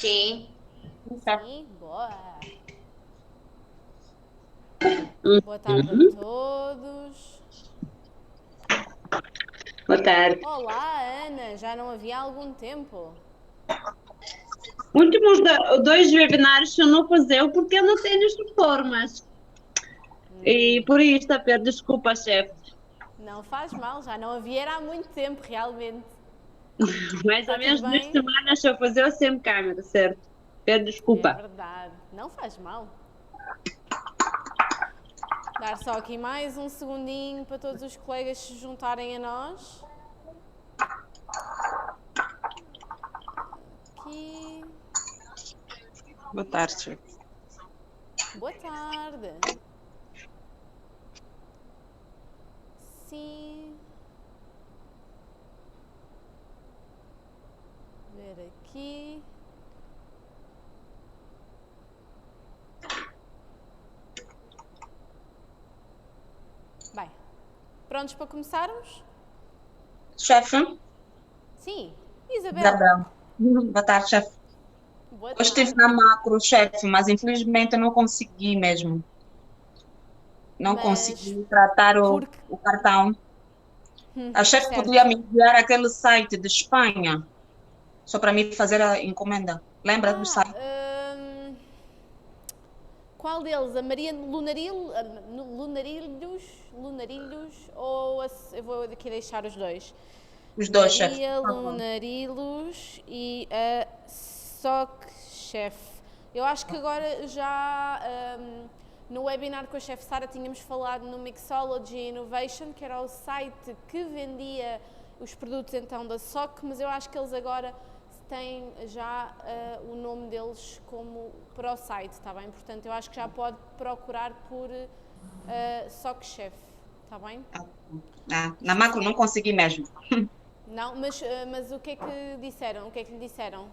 Sim. Sim, boa. Boa tarde a Uhum. todos. Boa tarde. Olá, Ana, já não havia há algum tempo. Últimos dois webinários eu não fazeu porque eu não tenho as formas. E por isso, a pedir desculpa, chefe. Não faz mal, já não havia era há muito tempo, realmente. Mais ou Está tudo menos 2 bem? semanas eu fazer sem câmera, certo? Peço É desculpa. verdade, não faz mal. Dar só aqui mais um segundinho para todos os colegas se juntarem a nós. Aqui. Boa tarde, chefe. Boa tarde. Sim. Ver aqui. Bem, prontos para começarmos? Chefe, Sim, Isabel. Isabel. Boa tarde, chefe. Boa Hoje estive na tarde. macro, chefe, mas infelizmente eu não consegui mesmo. Não Mas consegui tratar o, porque. o cartão. A chefe podia Certo. me enviar aquele site de Espanha, só para mim fazer a encomenda. Lembra do Ah, site? qual deles? A Maria Lunarilhos? Lunarilhos? Ou eu vou aqui deixar os dois. Os dois, chefe, Maria por favor. Lunarilos e a Soc Chef. Eu acho que agora já no webinar com a Chef Sara tínhamos falado no Mixology Innovation, que era o site que vendia os produtos então da Soc, mas eu acho que eles agora têm já o nome deles como para o site, está bem? Portanto, eu acho que já pode procurar por Soc Chef, está bem? Na macro não consegui mesmo. Não, mas o que é que disseram? O que é que lhe disseram?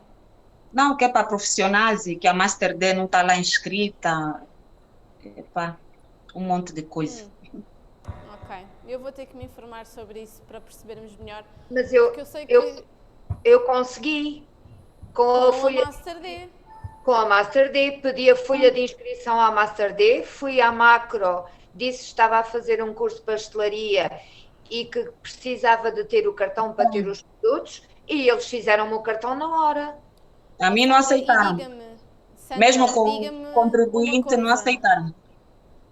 Não, que é para profissionais e que a Master D não está lá inscrita. Epá, um monte de coisa. Ok, eu vou ter que me informar sobre isso para percebermos melhor, Mas porque eu sei eu, que eu consegui com a com a folha, Master D. com a Master D, pedi a folha de inscrição à Master D, fui à Macro, disse que estava a fazer um curso de pastelaria e que precisava de ter o cartão para ter os produtos e eles fizeram-me o cartão na hora. A Oh mim não Sandra, e aceitaram. diga-me, Mesmo Sandra, com o diga-me uma contribuinte, não coisa. aceitaram.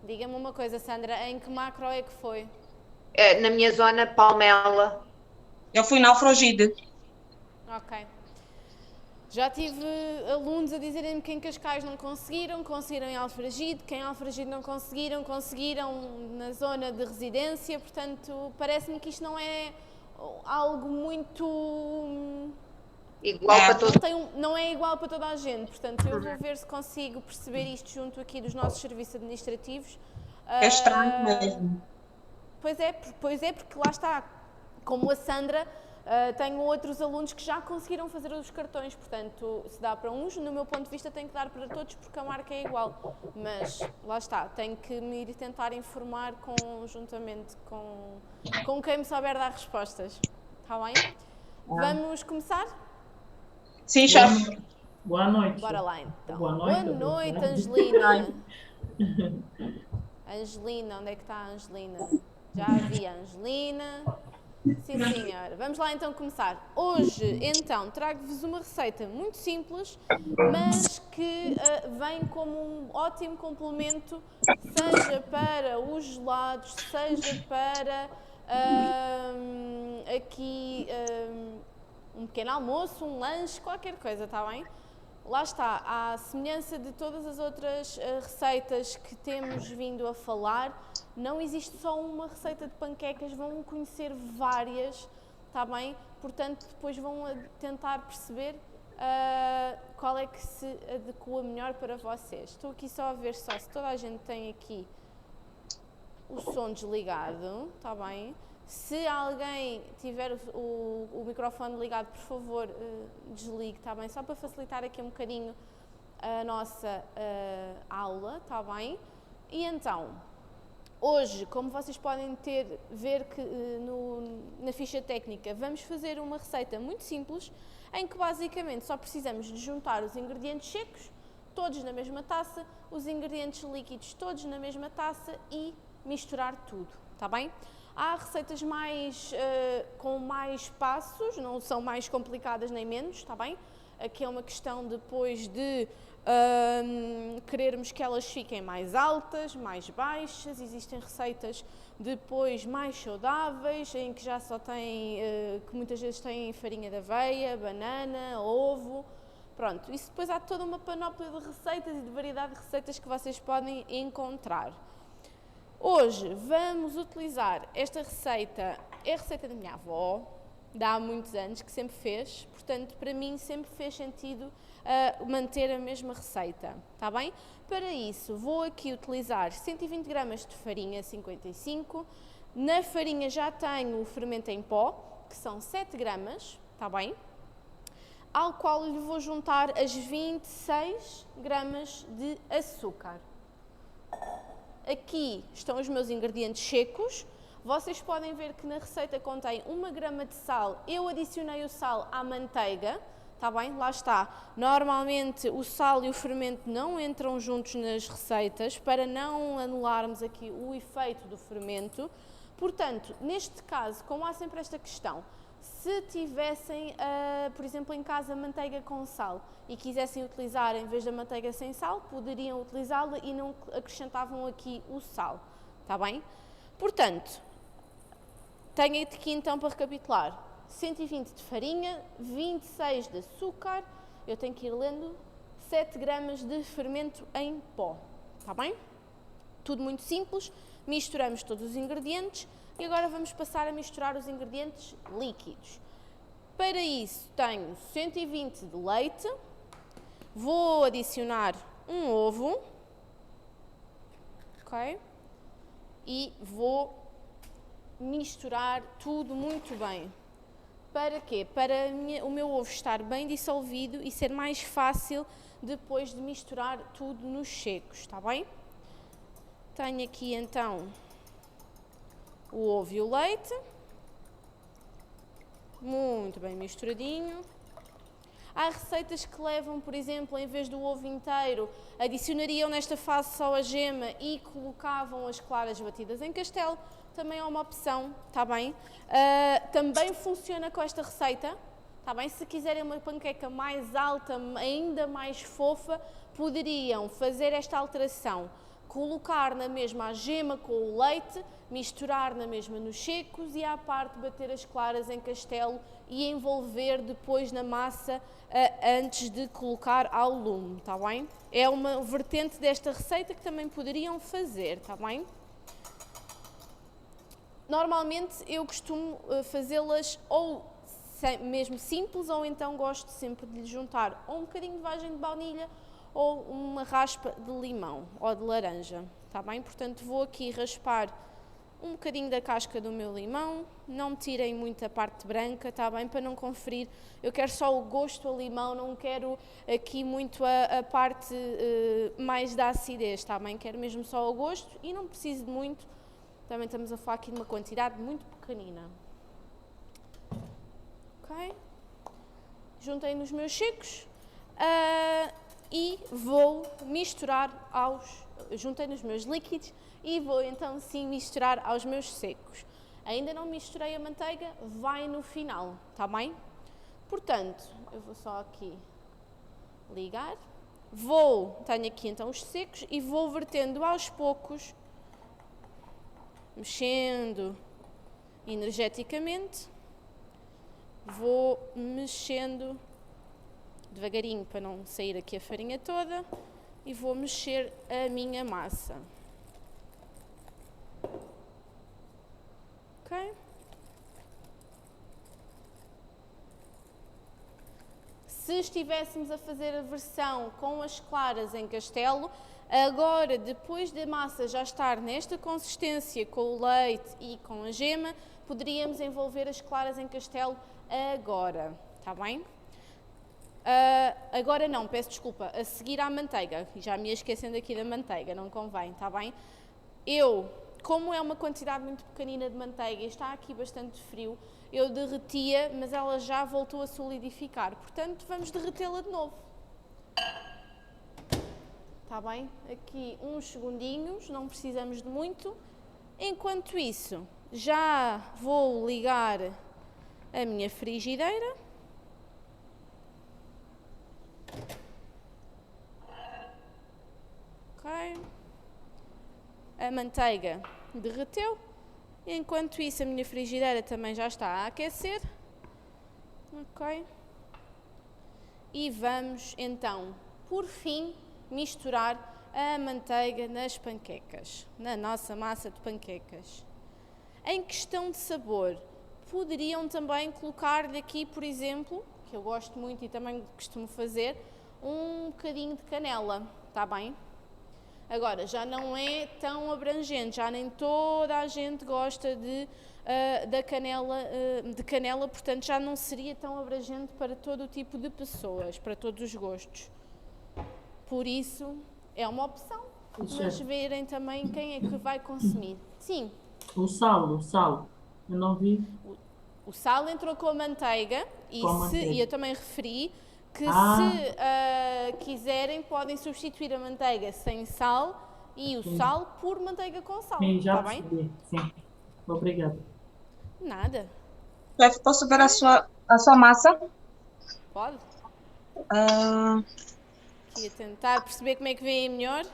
Diga-me uma coisa, Sandra, em que macro é que foi? Na minha zona, Palmela. Eu fui na Alfragide. Ok. Já tive alunos a dizerem-me que em Cascais não conseguiram, conseguiram em Alfragide, que em Alfragide não conseguiram, conseguiram na zona de residência, portanto, parece-me que isto não é algo muito... Igual para É, todos. não é igual para toda a gente, portanto, eu vou ver se consigo perceber isto junto aqui dos nossos serviços administrativos. é estranho Ah, mesmo. pois é, porque lá está, como a Sandra, tenho outros alunos que já conseguiram fazer os cartões, portanto, se dá para uns, no meu ponto de vista tem que dar para todos porque a marca é igual, mas lá está, tenho que me ir tentar informar conjuntamente com quem me souber dar respostas, está bem? É. Vamos começar? Sim, Boa chefe. noite. Boa noite, Bora chefe. lá Ou então. boa Boa noite ou boa noite, tarde. Angelina. Angelina, onde é que está a Angelina? Já vi a Angelina. Sim, senhora. Vamos lá então começar. Hoje, então, trago-vos uma receita muito simples, mas que vem como um ótimo complemento, seja para os gelados, seja para aqui um pequeno almoço, um lanche, qualquer coisa, está bem? Lá está, à semelhança de todas as outras receitas que temos vindo a falar, não existe só uma receita de panquecas, vão conhecer várias, está bem? Portanto, depois vão tentar perceber qual é que se adequa melhor para vocês. Estou aqui só a ver só se toda a gente tem aqui o som desligado, está bem? Se alguém tiver o microfone ligado, por favor, desligue, está bem? Só para facilitar aqui um bocadinho a nossa aula, está bem? E então, hoje, como vocês podem ver que na ficha técnica, vamos fazer uma receita muito simples, em que basicamente só precisamos de juntar os ingredientes secos, todos na mesma taça, os ingredientes líquidos todos na mesma taça e misturar tudo, está bem? Há receitas com mais passos, não são mais complicadas nem menos, está bem? Aqui é uma questão depois de querermos que elas fiquem mais altas, mais baixas. Existem receitas depois mais saudáveis, em que já só têm, que muitas vezes têm farinha de aveia, banana, ovo. Pronto, isso depois há toda uma panóplia de receitas e de variedade de receitas que vocês podem encontrar. Hoje vamos utilizar esta receita, é a receita da minha avó, de há muitos anos, que sempre fez, portanto, para mim sempre fez sentido manter a mesma receita, está bem? Para isso, vou aqui utilizar 120 gramas de farinha 55, na farinha já tenho o fermento em pó, que são 7 gramas, está bem? Ao qual lhe vou juntar as 26 gramas de açúcar. Aqui estão os meus ingredientes secos. Vocês podem ver que na receita contém 1 grama de sal. Eu adicionei o sal à manteiga, está bem? Lá está. Normalmente o sal e o fermento não entram juntos nas receitas para não anularmos aqui o efeito do fermento. Portanto, neste caso, como há sempre esta questão, se tivessem, por exemplo, em casa manteiga com sal e quisessem utilizar em vez da manteiga sem sal, poderiam utilizá-la e não acrescentavam aqui o sal, está bem? Portanto, tenho aqui então para recapitular, 120 de farinha, 26 de açúcar, eu tenho que ir lendo, 7 gramas de fermento em pó, está bem? Tudo muito simples, misturamos todos os ingredientes e agora vamos passar a misturar os ingredientes líquidos. Para isso tenho 120 de leite, vou adicionar um ovo, ok? E vou misturar tudo muito bem. Para quê? Para o meu ovo estar bem dissolvido e ser mais fácil depois de misturar tudo nos secos, está bem? Tenho aqui então o ovo e o leite, muito bem misturadinho. Há receitas que levam, por exemplo, em vez do ovo inteiro, adicionariam nesta fase só a gema e colocavam as claras batidas em castelo. Também é uma opção, está bem? Também funciona com esta receita, está bem? Se quiserem uma panqueca mais alta, ainda mais fofa, poderiam fazer esta alteração. Colocar na mesma a gema com o leite, misturar na mesma nos secos e à parte bater as claras em castelo e envolver depois na massa antes de colocar ao lume, está bem? É uma vertente desta receita que também poderiam fazer, está bem? Normalmente eu costumo fazê-las ou mesmo simples ou então gosto sempre de lhe juntar ou um bocadinho de vagem de baunilha ou uma raspa de limão ou de laranja, está bem? Portanto, vou aqui raspar um bocadinho da casca do meu limão, não me tirem muito a parte branca, está bem? Para não conferir, eu quero só o gosto a limão, não quero aqui muito a parte mais da acidez, está bem? Quero mesmo só o gosto e não preciso de muito, também estamos a falar aqui de uma quantidade muito pequenina. Ok? Juntei nos meus secos. E vou misturar juntei nos meus líquidos e vou então sim misturar aos meus secos. Ainda não misturei a manteiga, vai no final, está bem? Portanto, eu vou só aqui ligar, tenho aqui então os secos e vou vertendo aos poucos, mexendo energeticamente, vou mexendo devagarinho para não sair aqui a farinha toda e vou mexer a minha massa. Ok? Se estivéssemos a fazer a versão com as claras em castelo, agora depois da massa já estar nesta consistência com o leite e com a gema, poderíamos envolver as claras em castelo agora, está bem? Agora não, peço desculpa, a seguir à manteiga, já me ia esquecendo aqui da manteiga, não convém, está bem? Eu como é uma quantidade muito pequenina de manteiga e está aqui bastante frio, eu derretia, mas ela já voltou a solidificar. Portanto, vamos derretê-la de novo. Está bem? Aqui uns segundinhos, não precisamos de muito. Enquanto isso, já vou ligar a minha frigideira. Ok. A manteiga derreteu. Enquanto isso, a minha frigideira também já está a aquecer. Ok. E vamos então, por fim, misturar a manteiga nas panquecas, na nossa massa de panquecas. Em questão de sabor, poderiam também colocar-lhe aqui, por exemplo, que eu gosto muito e também costumo fazer, um bocadinho de canela, está bem? Agora, já não é tão abrangente, já nem toda a gente gosta de canela, portanto já não seria tão abrangente para todo o tipo de pessoas, para todos os gostos. Por isso, é uma opção, mas verem também quem é que vai consumir. Sim. O sal, eu não vi. O sal entrou com a manteiga e eu também referi que se quiserem podem substituir a manteiga sem sal e o sal por manteiga com sal. Sim, já percebi. Bem? Sim. Obrigada. Nada. Chefe, posso ver a sua massa? Pode. Ah, Aqui a tentar perceber como é que vem melhor.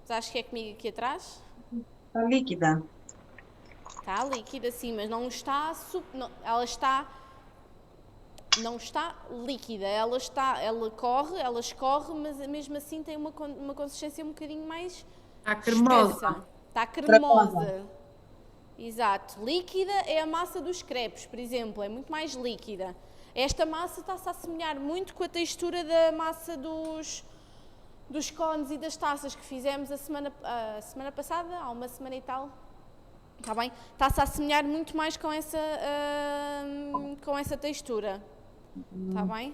Mas acho que é comigo aqui atrás. está líquida. Está líquida sim, mas não está... Não está líquida, ela escorre, mas mesmo assim tem uma consistência um bocadinho mais espessa. Está cremosa. Exato. Líquida é a massa dos crepes, por exemplo, é muito mais líquida. Esta massa está-se a assemelhar muito com a textura da massa dos cones e das taças que fizemos a semana passada, há uma semana e tal. Está bem? Está-se a assemelhar muito mais com essa textura. Está bem?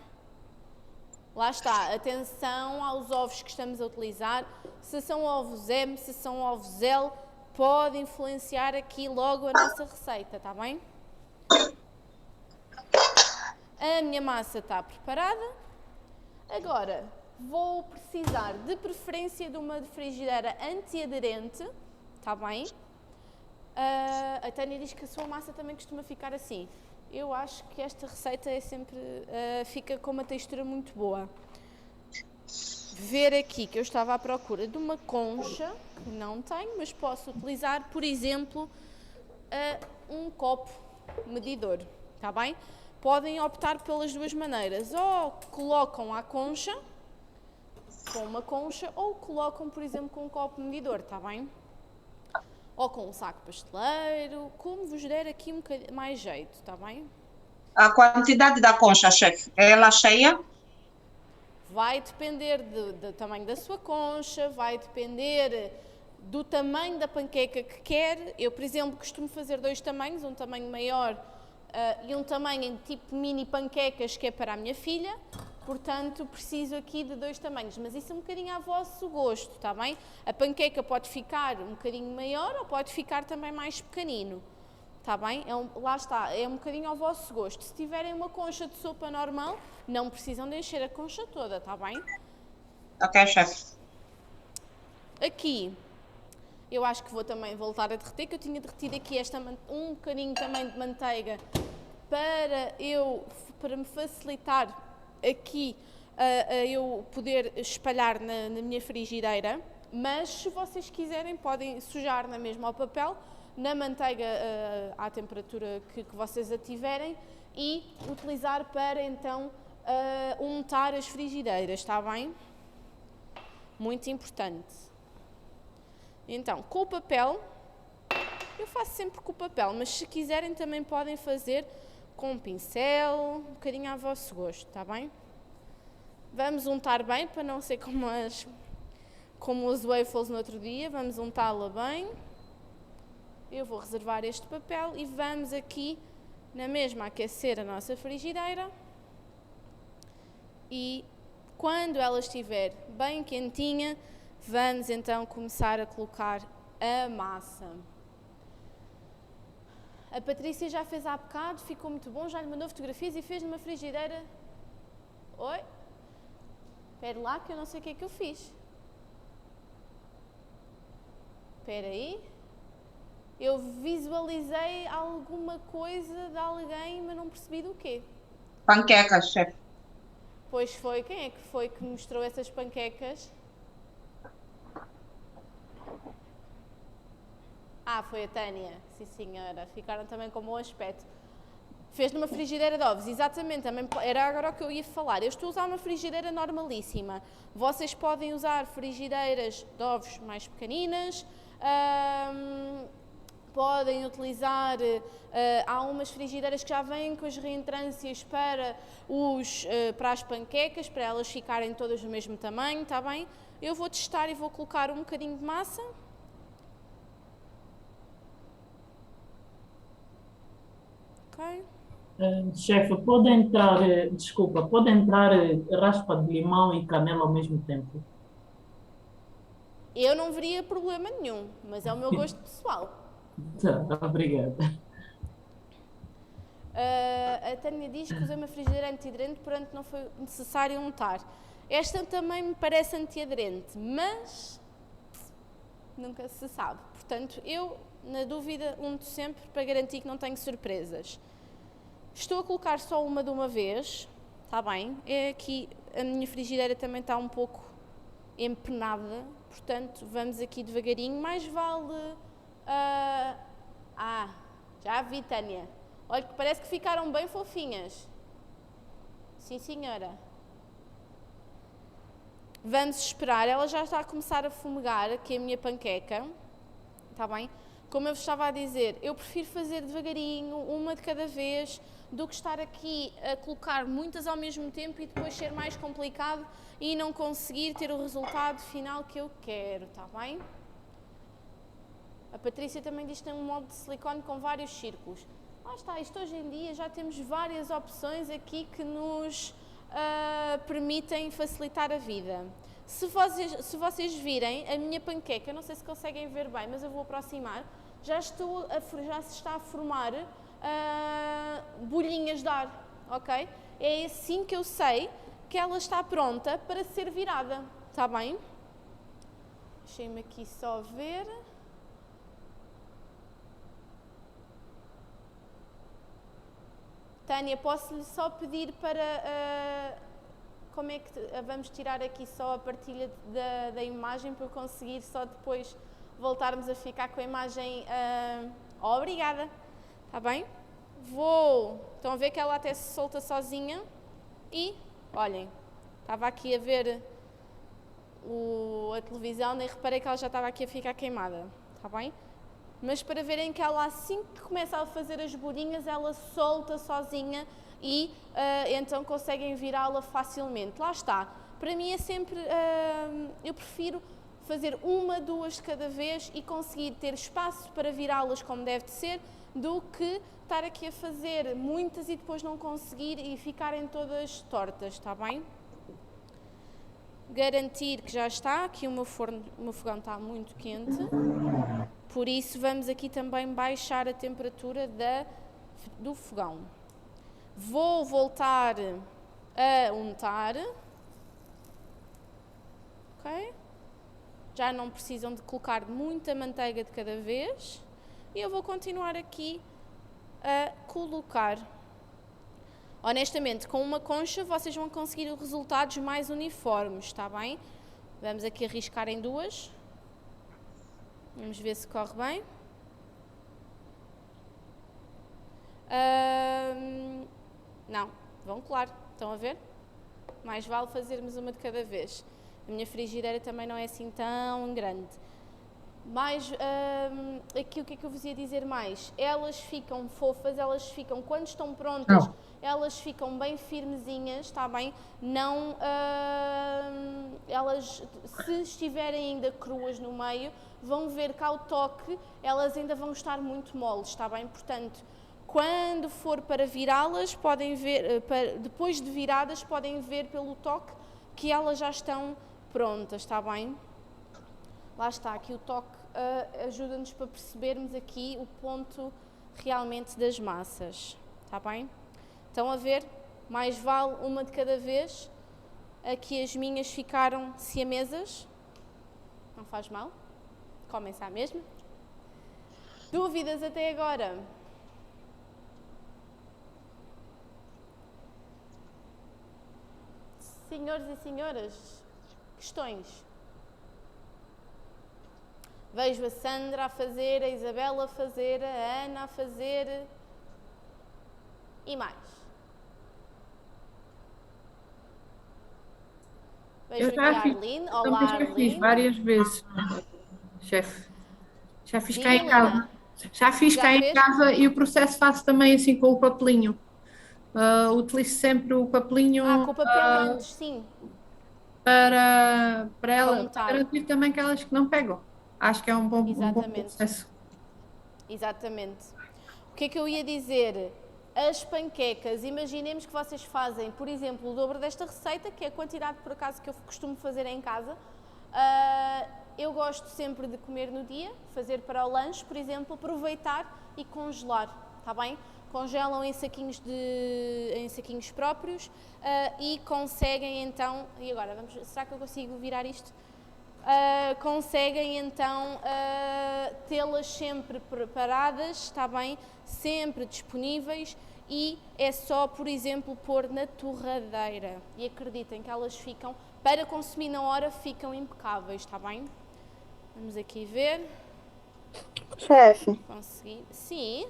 Lá está, atenção aos ovos que estamos a utilizar. Se são ovos M, se são ovos L, pode influenciar aqui logo a nossa receita, está bem? A minha massa está preparada. Agora, vou precisar de preferência de uma frigideira antiaderente, está bem? A Tânia diz que a sua massa também costuma ficar assim. Eu acho que esta receita é sempre, fica com uma textura muito boa. Ver aqui que eu estava à procura de uma concha, que não tenho, mas posso utilizar, por exemplo, um copo medidor, está bem? Podem optar pelas duas maneiras, ou colocam a concha, com uma concha, ou colocam, por exemplo, com um copo medidor, está bem? Ou com um saco pasteleiro, como vos der aqui um bocadinho mais jeito, está bem? A quantidade da concha, chefe, é ela cheia? Vai depender do tamanho da sua concha, vai depender do tamanho da panqueca que quer. Eu, por exemplo, costumo fazer dois tamanhos, um tamanho maior e um tamanho em tipo mini panquecas, que é para a minha filha. Portanto, preciso aqui de dois tamanhos, mas isso é um bocadinho a vosso gosto, está bem? A panqueca pode ficar um bocadinho maior ou pode ficar também mais pequenino, está bem? Lá está, é um bocadinho ao vosso gosto. Se tiverem uma concha de sopa normal, não precisam de encher a concha toda, está bem? Ok, chefe. Aqui, eu acho que vou também voltar a derreter, que eu tinha derretido aqui um bocadinho também de manteiga para me facilitar aqui eu poder espalhar na minha frigideira, mas se vocês quiserem podem sujar na mesma ao papel, na manteiga à temperatura que vocês a tiverem e utilizar para então untar as frigideiras, está bem? Muito importante. Então, com o papel, eu faço sempre com o papel, mas se quiserem também podem fazer com um pincel, um bocadinho a vosso gosto, está bem? Vamos untar bem, para não ser como os waffles no outro dia, vamos untá-la bem. Eu vou reservar este papel e vamos aqui na mesma aquecer a nossa frigideira. E quando ela estiver bem quentinha, vamos então começar a colocar a massa. A Patrícia já fez há bocado, ficou muito bom, já lhe mandou fotografias e fez numa frigideira. Oi? Espera lá que eu não sei o que é que eu fiz. Espera aí. Eu visualizei alguma coisa de alguém, mas não percebi do quê. Panquecas, chefe. Pois foi, quem é que foi que mostrou essas panquecas? Ah, foi a Tânia, sim senhora, ficaram também com bom aspecto. Fez numa frigideira de ovos, exatamente, também era agora o que eu ia falar. Eu estou a usar uma frigideira normalíssima. Vocês podem usar frigideiras de ovos mais pequeninas, podem utilizar, há umas frigideiras que já vêm com as reentrâncias para as panquecas, para elas ficarem todas do mesmo tamanho, está bem? Eu vou testar e vou colocar um bocadinho de massa. Ok. Chefe, pode entrar, desculpa, pode entrar raspa de limão e canela ao mesmo tempo? Eu não veria problema nenhum, mas é o meu gosto pessoal. Tá, obrigada. A Tânia diz que usei uma frigideira antiaderente, portanto não foi necessário untar. Esta também me parece antiaderente, mas nunca se sabe. Portanto, eu, na dúvida, unto sempre para garantir que não tenho surpresas. Estou a colocar só uma de uma vez, está bem? É aqui, a minha frigideira também está um pouco empenada, portanto, vamos aqui devagarinho. Mais vale... já vi, Tânia. Olha, que parece que ficaram bem fofinhas. Sim, senhora. Vamos esperar. Ela já está a começar a fumegar aqui a minha panqueca. Está bem? Como eu vos estava a dizer, eu prefiro fazer devagarinho, uma de cada vez, do que estar aqui a colocar muitas ao mesmo tempo e depois ser mais complicado e não conseguir ter o resultado final que eu quero. Está bem? A Patrícia também diz que tem um molde de silicone com vários círculos. Lá está, isto hoje em dia já temos várias opções aqui que nos permitem facilitar a vida. Se vocês virem a minha panqueca, não sei se conseguem ver bem, mas eu vou aproximar, já se está a formar bolhinhas de ar, ok? É assim que eu sei que ela está pronta para ser virada, está bem? Deixem-me aqui só ver. Tânia, posso-lhe só pedir para... como é que vamos tirar aqui só a partilha da imagem para eu conseguir só depois voltarmos a ficar com a imagem... obrigada, está bem? Estão a ver que ela até se solta sozinha e, olhem, estava aqui a ver a televisão, nem reparei que ela já estava aqui a ficar queimada, está bem? Mas para verem que ela, assim que começa a fazer as bolinhas, ela solta sozinha e então conseguem virá-la facilmente. Lá está. Para mim é sempre, eu prefiro fazer uma, duas de cada vez e conseguir ter espaço para virá-las como deve de ser, do que estar aqui a fazer muitas e depois não conseguir e ficarem todas tortas, está bem? Garantir que já está, aqui o meu fogão está muito quente. Por isso, vamos aqui também baixar a temperatura do fogão. Vou voltar a untar. Ok? Já não precisam de colocar muita manteiga de cada vez. E eu vou continuar aqui a colocar. Honestamente, com uma concha, vocês vão conseguir resultados mais uniformes, está bem? Vamos aqui arriscar em duas. Vamos ver se corre bem. Não, vão colar, estão a ver? Mais vale fazermos uma de cada vez. A minha frigideira também não é assim tão grande. Mas aqui o que é que eu vos ia dizer mais? Elas ficam fofas, elas ficam, quando estão prontas, elas ficam bem firmezinhas, está bem? Não, elas, se estiverem ainda cruas no meio, vão ver que ao toque, elas ainda vão estar muito moles, está bem? Portanto, quando for para virá-las, podem ver, depois de viradas, podem ver pelo toque que elas já estão prontas, está bem? Lá está, aqui o toque ajuda-nos para percebermos aqui o ponto realmente das massas, está bem? Estão a ver? Mais vale uma de cada vez. Aqui as minhas ficaram siamesas. Não faz mal. Comem-se à mesma. Dúvidas até agora? Senhores e senhoras, questões? Vejo a Sandra a fazer, a Isabela a fazer, a Ana a fazer e mais. Vejo aqui a Arlene. Olá, também já Arlene. fiz várias vezes, chefe. Já fiz cá Diga, em casa. Helena. Já fiz Já cá em fez? casa e o processo faço também assim com o papelinho. Utilizo sempre o papelinho Com o papel antes, sim. para ela, montar. para garantir também aquelas que não pegam. Acho que é um bom Exatamente. processo. Exatamente. O que é que eu ia dizer? As panquecas, imaginemos que vocês fazem, por exemplo, o dobro desta receita, que é a quantidade, por acaso, que eu costumo fazer em casa. Eu gosto sempre de comer no dia, fazer para o lanche, por exemplo, aproveitar e congelar, está bem? Congelam em saquinhos próprios e conseguem então, e agora, será que eu consigo virar isto? Conseguem então tê-las sempre preparadas, está bem? Sempre disponíveis e é só, por exemplo, pôr na torradeira e acreditem que elas ficam, para consumir na hora, ficam impecáveis, está bem? Vamos aqui ver. Chefe, Consegui. Sim.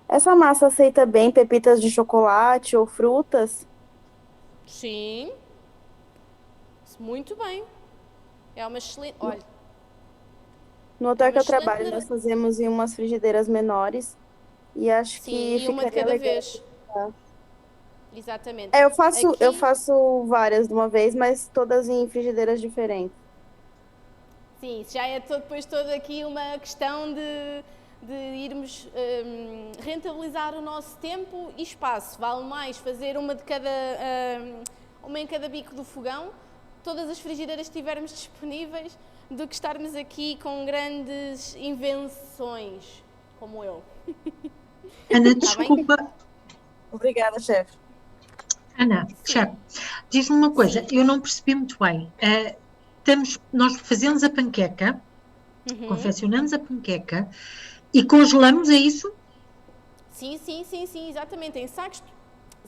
essa massa aceita bem pepitas de chocolate ou frutas? Sim. Muito bem. É uma excelente... Olha, No hotel que eu excelente trabalho, nós fazemos em umas frigideiras menores e acho sim, que e uma de ficaria cada legal. vez. Exatamente. Eu Aqui- faço várias de uma vez, mas todas em frigideiras diferentes. Sim, isso já é depois toda aqui uma questão de irmos rentabilizar o nosso tempo e espaço. Vale mais fazer uma em cada bico do fogão, todas as frigideiras que tivermos disponíveis, do que estarmos aqui com grandes invenções, como eu. Ana, Tá bem? desculpa. Obrigada, chefe. Ana, chefe, diz-me uma coisa, eu não percebi muito bem. Nós fazemos a panqueca, confeccionamos a panqueca e congelamos, é isso? Sim, exatamente. Em sacos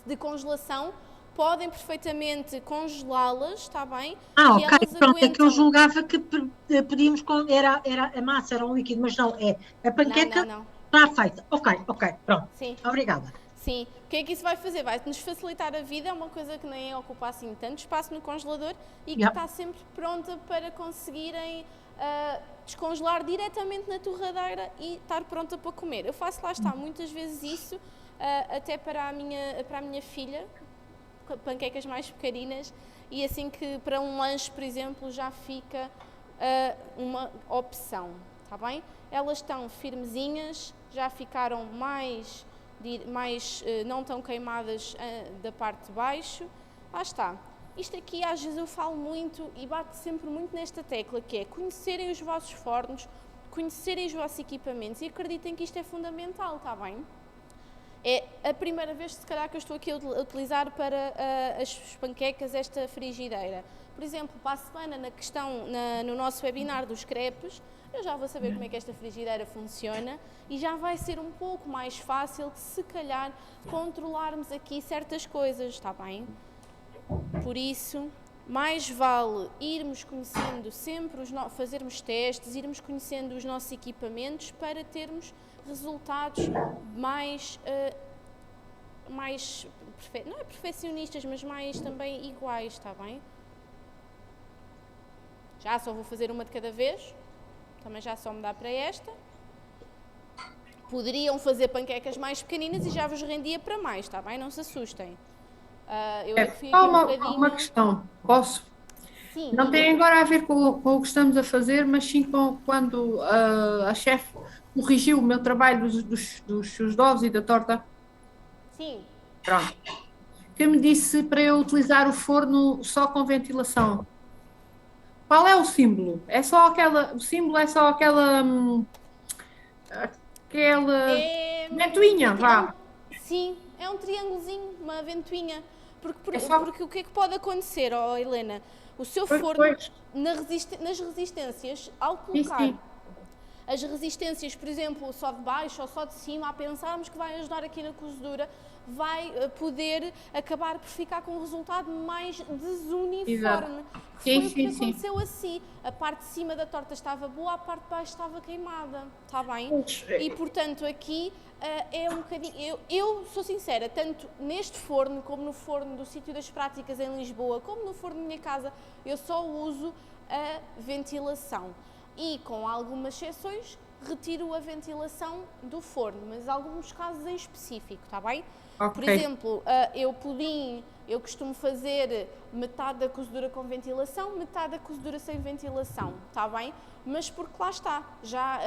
de congelação podem perfeitamente congelá-las, está bem? Ok, elas pronto, é que eu aguentam. julgava que podíamos, era a massa, era um líquido, mas não, é a panqueca Não. está feita. Ok, pronto, Sim. obrigada. Sim, o que é que isso vai fazer? Vai-nos facilitar a vida, é uma coisa que nem ocupa assim tanto espaço no congelador e que está sempre pronta para conseguirem descongelar diretamente na torradeira e estar pronta para comer. Eu faço, lá está, muitas vezes isso, até para a minha filha, panquecas mais pequeninas, e assim que para um lanche, por exemplo, já fica uma opção, está bem? Elas estão firmezinhas, já ficaram mais não tão queimadas da parte de baixo. Lá está. Isto aqui às vezes eu falo muito e bato sempre muito nesta tecla, que é conhecerem os vossos fornos, conhecerem os vossos equipamentos e acreditem que isto é fundamental, está bem? É a primeira vez, se calhar, que eu estou aqui a utilizar para as panquecas esta frigideira. Por exemplo, para a semana, no nosso webinar dos crepes, eu já vou saber como é que esta frigideira funciona e já vai ser um pouco mais fácil de, se calhar, controlarmos aqui certas coisas, está bem? Por isso, mais vale irmos conhecendo sempre, fazermos testes, irmos conhecendo os nossos equipamentos para termos resultados mais não é perfeccionistas, mas mais também iguais, está bem? Já só vou fazer uma de cada vez, também já só me dá para esta. Poderiam fazer panquecas mais pequeninas e já vos rendia para mais, está bem? Não se assustem. Uma questão, posso? Sim, Não tem agora a ver com o que estamos a fazer, mas sim com quando a chefe corrigiu o meu trabalho dos ovos e da torta. Sim. Pronto. Que me disse para eu utilizar o forno só com ventilação. Qual é o símbolo? É só aquela... O símbolo é só aquela... É Ventoinha, vá. Sim, é um triângulozinho, uma ventoinha. Porque, É só- porque o que é que pode acontecer, Helena? O seu Pois, forno, pois. nas resistências, ao Sim, colocar sim. as resistências, por exemplo, só de baixo ou só de cima, a pensarmos que vai ajudar aqui na cozedura, vai poder acabar por ficar com um resultado mais desuniforme. Exato. Foi Sim, o que sim, sim. aconteceu assim. A parte de cima da torta estava boa, a parte de baixo estava queimada. Está bem? Pois, E portanto aqui é um bocadinho. Eu sou sincera, tanto neste forno, como no forno do Sítio das Práticas em Lisboa, como no forno da minha casa, eu só uso a ventilação. E com algumas exceções, retiro a ventilação do forno, mas alguns casos em específico, está bem? Ok. Por exemplo, eu costumo fazer metade da cozedura com ventilação, metade da cozedura sem ventilação, está bem? Mas porque lá está, já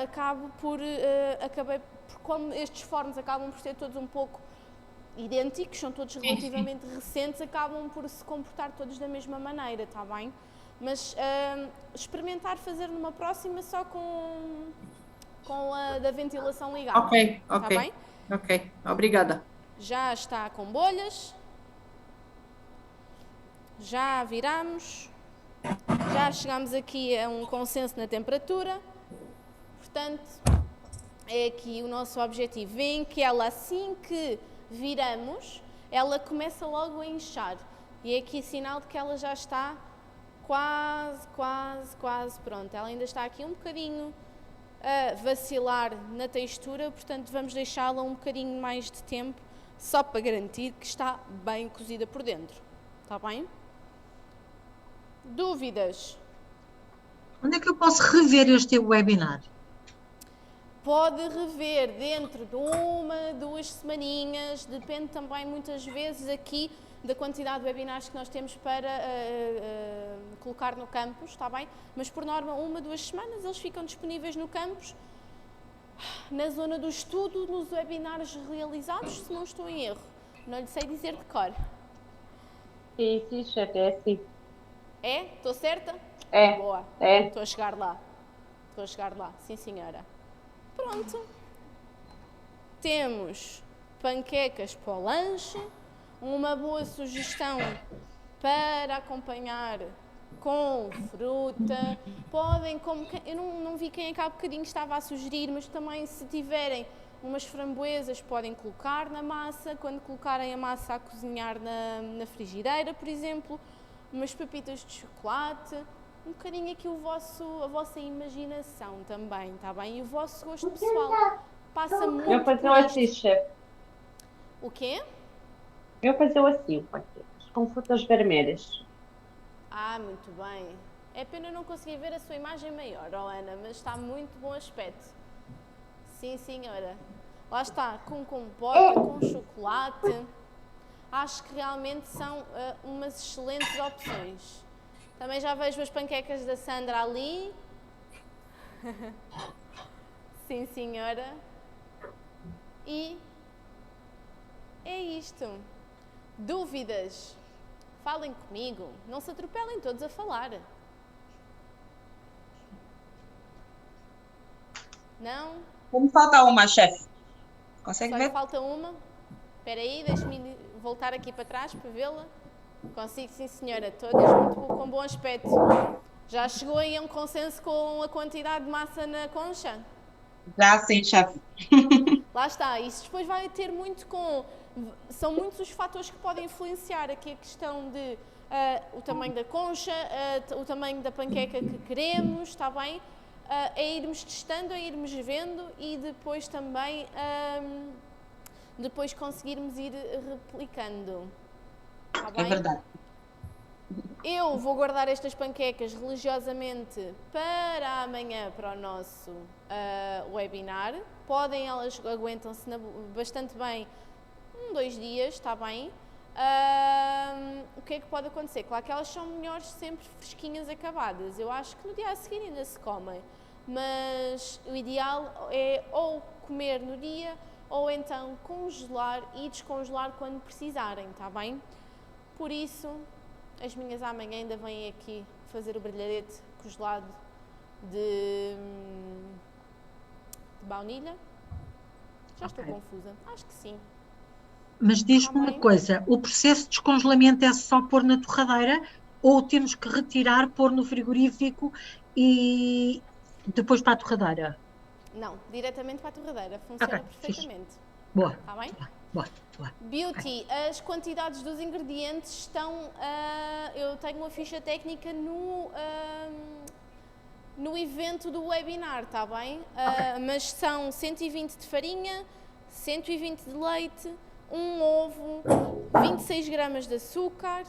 acabei por, como estes fornos acabam por ser todos um pouco idênticos, são todos relativamente recentes, acabam por se comportar todos da mesma maneira, está bem? Mas experimentar fazer numa próxima só com a da ventilação ligada. Ok, Está ok. bem? Ok, obrigada. Já está com bolhas. Já viramos. Já chegamos aqui a um consenso na temperatura. Portanto, é aqui o nosso objetivo. Vêem que ela, assim que viramos, ela começa logo a inchar. E é aqui sinal de que ela já está quase pronta. Ela ainda está aqui um bocadinho a vacilar na textura, portanto vamos deixá-la um bocadinho mais de tempo, só para garantir que está bem cozida por dentro. Está bem? Dúvidas? Onde é que eu posso rever este webinar? Pode rever dentro de 1, 2 semaninhas, depende também muitas vezes aqui da quantidade de webinars que nós temos para colocar no campus, está bem? Mas por norma 1, 2 semanas eles ficam disponíveis no campus, na zona do estudo, nos webinars realizados, se não estou em erro. Não lhe sei dizer de cor. Sim, chefe, é assim. É? Estou certa? É. Boa. É. Estou a chegar lá. Estou a chegar lá, sim senhora. Pronto. Temos panquecas para o lanche, uma boa sugestão para acompanhar com fruta. Podem, como eu não vi quem é que há bocadinho estava a sugerir, mas também se tiverem umas framboesas podem colocar na massa, quando colocarem a massa a cozinhar na frigideira, por exemplo, umas pepitas de chocolate, um bocadinho aqui a vossa imaginação também, está bem? E o vosso gosto pessoal passa muito Eu fazer por assim, isto. chefe. O quê? Eu fazer assim, panquecas, com frutas vermelhas. Ah, muito bem. É pena não conseguir ver a sua imagem maior, Ana, mas está muito bom aspecto. Sim, senhora. Lá está, com compota, com chocolate. Acho que realmente são umas excelentes opções. Também já vejo as panquecas da Sandra ali. Sim, senhora. E é isto. Dúvidas? Falem comigo. Não se atropelem todos a falar. Não? Como falta uma, chefe? Consegue Só lhe ver? falta uma? Espera aí, deixe-me voltar aqui para trás para vê-la. Consigo, sim senhora, todas com bom aspecto. Já chegou aí a um consenso com a quantidade de massa na concha? Já sim, chefe. Lá está, isso depois vai ter muito com... São muitos os fatores que podem influenciar aqui a questão de o tamanho da concha, o tamanho da panqueca que queremos, está bem? É irmos testando, é irmos vendo e depois também depois conseguirmos ir replicando. Está bem? É verdade. Eu vou guardar estas panquecas religiosamente para amanhã, para o nosso webinar. Elas aguentam-se bastante bem 2 dias, está bem? O que é que pode acontecer? Claro que elas são melhores sempre fresquinhas, acabadas. Eu acho que no dia a seguir ainda se comem. Mas o ideal é ou comer no dia ou então congelar e descongelar quando precisarem, está bem? Por isso, as minhas amanhã ainda vêm aqui fazer o brilharete congelado de baunilha. Já estou Ok. confusa. Acho que sim. Mas diz-me uma bem. coisa, o processo de descongelamento é só pôr na torradeira ou temos que retirar, pôr no frigorífico e depois para a torradeira? Não, diretamente para a torradeira. Funciona Ok, fixe. perfeitamente. Boa, Está bem? boa, boa. Beauty, as quantidades dos ingredientes estão. Eu tenho uma ficha técnica no evento do webinar, está bem? Mas são 120 de farinha, 120 de leite, um ovo, 26 gramas de açúcar,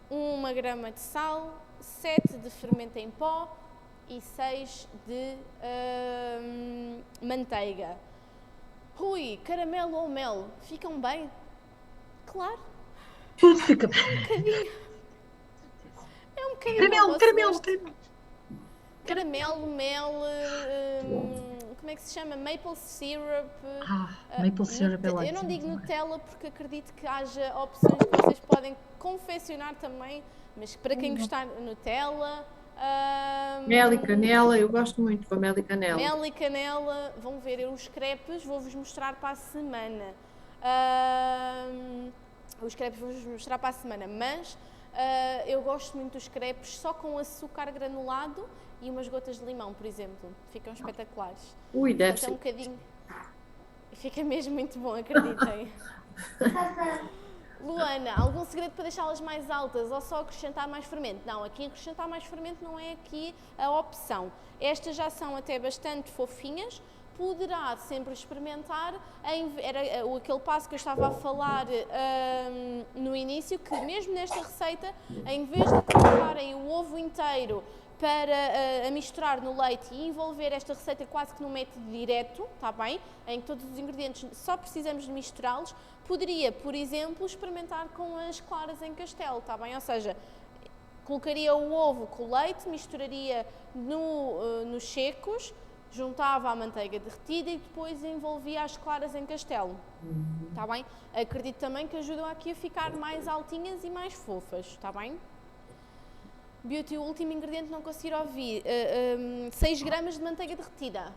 1 grama de sal, 7 de fermento em pó e 6 de manteiga. Rui, caramelo ou mel, ficam bem? Claro, Tudo fica bem. é um bocadinho Caramelo, ao vosso caramelo, gosto. caramelo. Caramelo, mel, como é que se chama? Maple syrup. Maple syrup é Eu ótimo. não digo Nutella porque acredito que haja opções que vocês podem confeccionar também, mas para quem gostar Nutella, Mel e canela, eu gosto muito com mel e canela. mel e canela, vão ver, eu os crepes vou-vos mostrar para a semana. Os crepes vou-vos mostrar para a semana, mas eu gosto muito dos crepes só com açúcar granulado e umas gotas de limão, por exemplo. Ficam espetaculares. Ui, deve Portanto, é um ser. bocadinho... Fica mesmo muito bom, acreditem. Luana, algum segredo para deixá-las mais altas ou só acrescentar mais fermento? Não, aqui acrescentar mais fermento não é aqui a opção. Estas já são até bastante fofinhas. Poderá sempre experimentar, era aquele passo que eu estava a falar no início, que mesmo nesta receita, em vez de colocarem o ovo inteiro para misturar no leite e envolver esta receita quase que num método direto, está bem? Em que todos os ingredientes só precisamos de misturá-los, poderia, por exemplo, experimentar com as claras em castelo, está bem? Ou seja, colocaria o ovo com o leite, misturaria nos secos, juntava a manteiga derretida e depois envolvia as claras em castelo, está bem? Acredito também que ajudam aqui a ficar mais altinhas e mais fofas, está bem? Beauty, o último ingrediente não consegui ouvir, 6 gramas de manteiga derretida,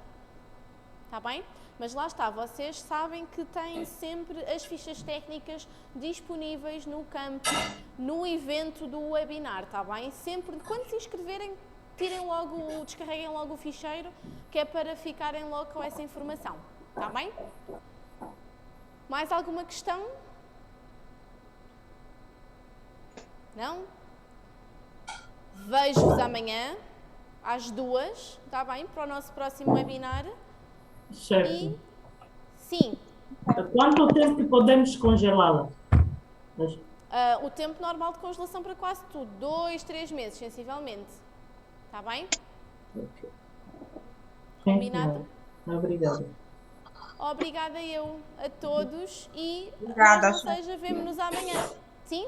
está bem? Mas lá está, vocês sabem que têm sempre as fichas técnicas disponíveis no campo, no evento do webinar, está bem? Sempre, quando se inscreverem, descarreguem logo o ficheiro, que é para ficarem logo com essa informação, está bem? Mais alguma questão? Não? Vejo-vos amanhã, às 2, está bem? Para o nosso próximo webinar. Chefe, E, sim, quanto tempo que podemos congelá-la? o tempo normal de congelação para quase tudo, 2, 3 meses, sensivelmente. Está bem? Combinado? Obrigado. Obrigada eu a todos e, Obrigada, ou seja, vemo-nos amanhã. Sim?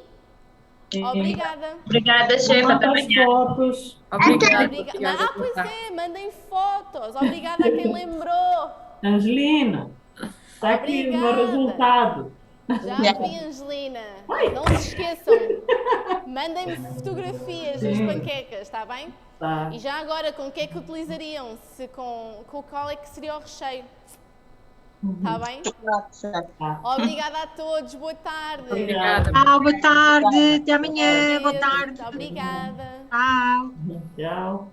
Obrigada. Obrigada, chefe. Até Quantas amanhã. fotos? Obrigada. Pois é, mandem fotos. Obrigada a quem lembrou. Angelina, está aqui o meu Obrigada. resultado. Já vi, Angelina. Não se esqueçam. Mandem-me fotografias das panquecas, está bem? Tá. E já agora, com o que é que utilizariam? Com qual é que seria o recheio? Está bem? Obrigada a todos. Boa tarde. Obrigada. Boa tarde, até amanhã, boa Adeus. tarde. Obrigada. Tchau. Tchau.